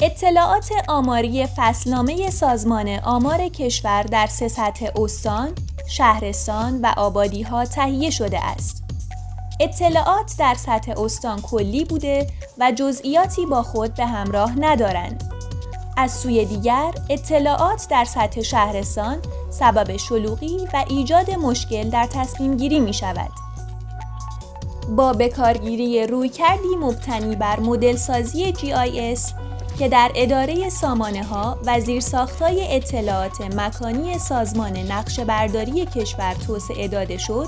اطلاعات آماری فصلنامه سازمان آمار کشور در 3 سطح استان، شهرستان و آبادی‌ها تهیه شده است. اطلاعات در سطح استان کلی بوده و جزئیاتی با خود به همراه ندارند. از سوی دیگر، اطلاعات در سطح شهرستان سبب شلوغی و ایجاد مشکل در تصمیم گیری می شود. با بکارگیری رویکردی مبتنی بر مدل سازی GIS که در اداره سامانه‌ها و زیرساخت‌های اطلاعات مکانی سازمان نقشه‌برداری کشور توسعه داده شد،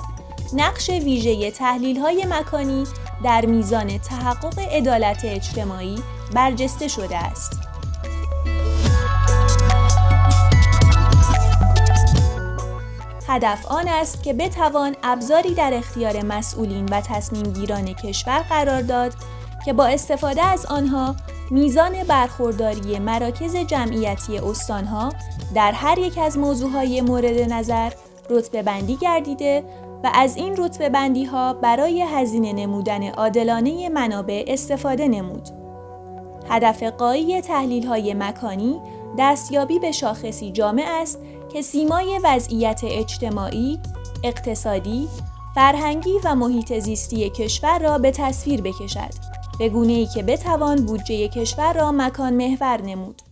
نقش ویژه تحلیل‌های مکانی در میزان تحقق عدالت اجتماعی برجسته شده است. هدف آن است که بتوان ابزاری در اختیار مسئولین و تصمیمگیران کشور قرار داد که با استفاده از آنها میزان برخورداری مراکز جمعیتی استانها در هر یک از موضوعهای مورد نظر رتبه‌بندی گردیده و از این رتبه‌بندی‌ها برای هزینه نمودن عادلانه منابع استفاده نمود. هدف غایی تحلیل‌های مکانی دستیابی به شاخصی جامع است که سیمای وضعیت اجتماعی، اقتصادی، فرهنگی و محیط زیستی کشور را به تصویر بکشد، به گونه‌ای که بتوان بودجه کشور را مکان محور نمود.